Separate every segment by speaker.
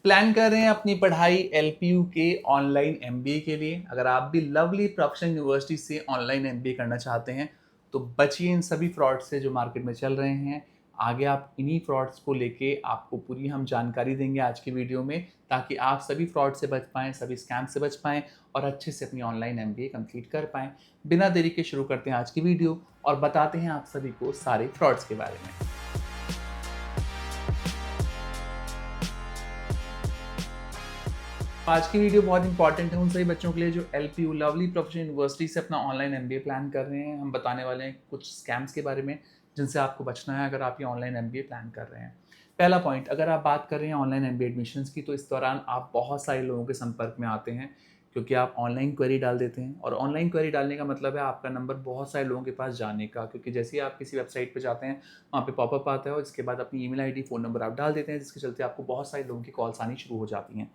Speaker 1: Plan कर रहे हैं अपनी पढ़ाई एलपीयू के ऑनलाइन एमबीए के लिए। अगर आप भी लवली प्रोफेशनल यूनिवर्सिटी से ऑनलाइन एमबीए करना चाहते हैं तो बचिए इन सभी फ्रॉड से जो मार्केट में चल रहे हैं। आगे आप इन्हीं फ्रॉड्स को लेके आपको पूरी हम जानकारी देंगे आज की वीडियो में, ताकि आप सभी फ्रॉड से बच पाएँ, सभी स्कैम से बच पाएँ और अच्छे से अपनी ऑनलाइन एमबीए कंप्लीट कर पाएँ। बिना देरी के शुरू करते हैं आज की वीडियो और बताते हैं आप सभी को सारे फ्रॉड्स के बारे में। आज की वीडियो बहुत इंपॉर्टेंट है उन सभी बच्चों के लिए जो एलपीयू लवली प्रोफेशनल यूनिवर्सिटी से अपना ऑनलाइन एमबीए प्लान कर रहे हैं। हम बताने वाले हैं कुछ स्कैम्स के बारे में जिनसे आपको बचना है अगर आप ये ऑनलाइन एमबीए प्लान कर रहे हैं। पहला पॉइंट, अगर आप बात कर रहे हैं ऑनलाइन एमबीए एडमिशन्स की, तो इस दौरान आप बहुत सारे लोगों के संपर्क में आते हैं क्योंकि आप ऑनलाइन क्वेरी डाल देते हैं। और ऑनलाइन क्वेरी डालने का मतलब है आपका नंबर बहुत सारे लोगों के पास जाने का, क्योंकि जैसे ही आप किसी वेबसाइट पर जाते हैं वहाँ पे पॉपअप आता है और इसके बाद अपनी ईमेल आईडी, फ़ोन नंबर आप डाल देते हैं, जिसके चलते आपको बहुत सारे लोगों की कॉल्स आनी शुरू हो जाती हैं।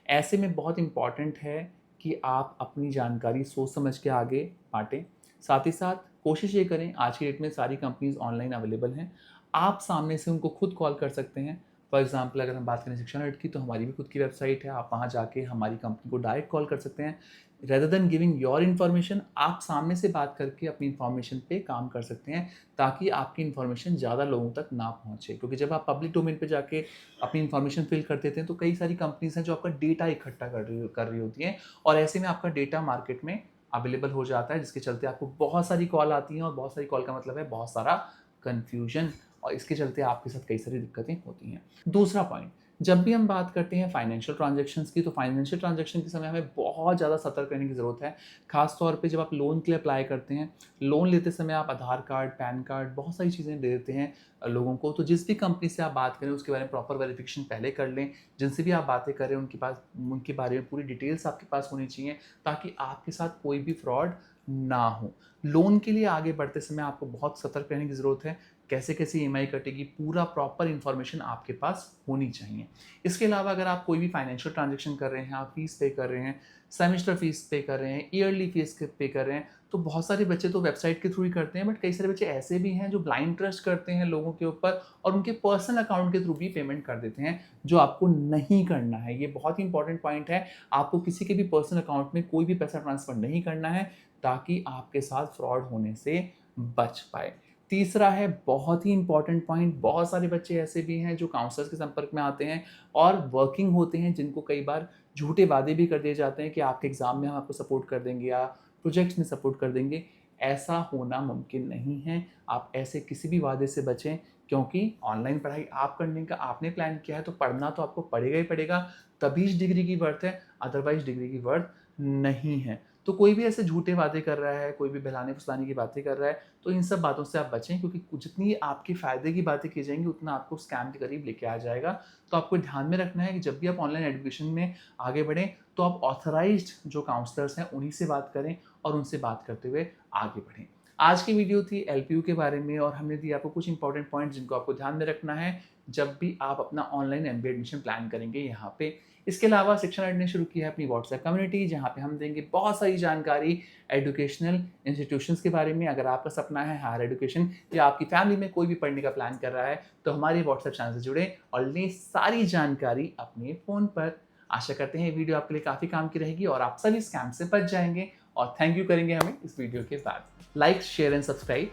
Speaker 1: ऐसे में बहुत इम्पॉर्टेंट है कि आप अपनी जानकारी सोच समझ के आगे बांटें। साथ ही साथ कोशिश ये करें, आज की डेट में सारी कंपनीज ऑनलाइन अवेलेबल हैं, आप सामने से उनको खुद कॉल कर सकते हैं। फॉर एग्जांपल अगर हम बात करें शिक्षा नेट की, तो हमारी भी खुद की वेबसाइट है, आप वहाँ जाके हमारी कंपनी को डायरेक्ट कॉल कर सकते हैं। Rather than giving your information, आप सामने से बात करके अपनी इन्फॉर्मेशन पे काम कर सकते हैं ताकि आपकी इन्फॉर्मेशन ज़्यादा लोगों तक ना पहुँचे। क्योंकि जब आप पब्लिक डोमेन पे जाके अपनी इन्फॉर्मेशन फिल कर देते हैं तो कई सारी कंपनीज हैं जो आपका डेटा इकट्ठा कर रही होती हैं और ऐसे में आपका डेटा मार्केट में अवेलेबल हो जाता है, जिसके चलते आपको बहुत सारी कॉल आती हैं और बहुत सारी कॉल का मतलब है बहुत सारा कन्फ्यूजन, और इसके चलते आपके साथ कई सारी दिक्कतें होती हैं। दूसरा पॉइंट, जब भी हम बात करते हैं फाइनेंशियल ट्रांजैक्शंस की, तो फाइनेंशियल ट्रांजैक्शन के समय हमें बहुत ज़्यादा सतर्क रहने की ज़रूरत है। खास तौर पे जब आप लोन के लिए अप्लाई करते हैं, लोन लेते समय आप आधार कार्ड, पैन कार्ड, बहुत सारी चीज़ें दे देते हैं लोगों को। तो जिस भी कंपनी से आप बात करें उसके बारे में प्रॉपर वेरिफिकेशन पहले कर लें। जिनसे भी आप बातें करें उनके बारे में पूरी डिटेल्स आपके पास होनी चाहिए ताकि आपके साथ कोई भी फ्रॉड ना हो। लोन के लिए आगे बढ़ते समय आपको बहुत सतर्क रहने की ज़रूरत है। कैसे कैसे ईएमआई कटेगी, पूरा प्रॉपर इन्फॉर्मेशन आपके पास होनी चाहिए। इसके अलावा अगर आप कोई भी फाइनेंशियल ट्रांजैक्शन कर रहे हैं, आप फीस पे कर रहे हैं, सेमेस्टर फीस पे कर रहे हैं, ईयरली फीस पे कर रहे हैं, तो बहुत सारे बच्चे तो वेबसाइट के थ्रू ही करते हैं, बट कई सारे बच्चे ऐसे भी हैं जो ब्लाइंड ट्रस्ट करते हैं लोगों के ऊपर और उनके पर्सनल अकाउंट के थ्रू भी पेमेंट कर देते हैं, जो आपको नहीं करना है। ये बहुत ही इंपॉर्टेंट पॉइंट है, आपको किसी के भी पर्सनल अकाउंट में कोई भी पैसा ट्रांसफर नहीं करना है ताकि आपके साथ फ्रॉड होने से बच पाए। तीसरा है बहुत ही इंपॉर्टेंट पॉइंट, बहुत सारे बच्चे ऐसे भी हैं जो काउंसलर्स के संपर्क में आते हैं और वर्किंग होते हैं, जिनको कई बार झूठे वादे भी कर दिए जाते हैं कि आपके एग्ज़ाम में हम आपको सपोर्ट कर देंगे या प्रोजेक्ट्स में सपोर्ट कर देंगे। ऐसा होना मुमकिन नहीं है। आप ऐसे किसी भी वादे से बचें, क्योंकि ऑनलाइन पढ़ाई आप करने का आपने प्लान किया है तो पढ़ना तो आपको पड़ेगा ही पड़ेगा, तभी इस डिग्री की वर्थ है, अदरवाइज डिग्री की वर्थ नहीं है। तो कोई भी ऐसे झूठे वादे कर रहा है, कोई भी बहलाने-फुसलाने की बातें कर रहा है, तो इन सब बातों से आप बचें, क्योंकि जितनी आपके फ़ायदे की बातें की जाएँगी उतना आपको स्कैम के करीब लेके आ जाएगा। तो आपको ध्यान में रखना है कि जब भी आप ऑनलाइन एजुकेशन में आगे बढ़ें तो आप ऑथराइज़्ड जो काउंसलर्स हैं उन्हीं से बात करें और उनसे बात करते हुए आगे बढ़ें। आज की वीडियो थी एलपीयू के बारे में और हमने दिया आपको कुछ इंपॉर्टेंट पॉइंट्स जिनको आपको ध्यान में रखना है जब भी आप अपना ऑनलाइन एमबीए एडमिशन प्लान करेंगे यहाँ पे। इसके अलावा शिक्षा नेट ने शुरू की है अपनी व्हाट्सएप कम्युनिटी, जहाँ पे हम देंगे बहुत सारी जानकारी एजुकेशनल इंस्टीट्यूशंस के बारे में। अगर आपका सपना है हायर एजुकेशन या आपकी फैमिली में कोई भी पढ़ने का प्लान कर रहा है तो हमारे व्हाट्सएप चैनल से जुड़े और लें सारी जानकारी अपने फ़ोन पर। आशा करते हैं ये वीडियो आपके लिए काफ़ी काम की रहेगी और आप सभी स्कैम से बच जाएंगे और थैंक यू करेंगे हमें इस वीडियो के बाद। लाइक, शेयर एंड सब्सक्राइब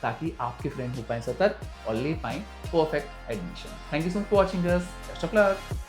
Speaker 1: ताकि आपके फ्रेंड हो पाए सतर्क और ले पाएँ perfect admission. Thank you so much for watching us. Best of luck.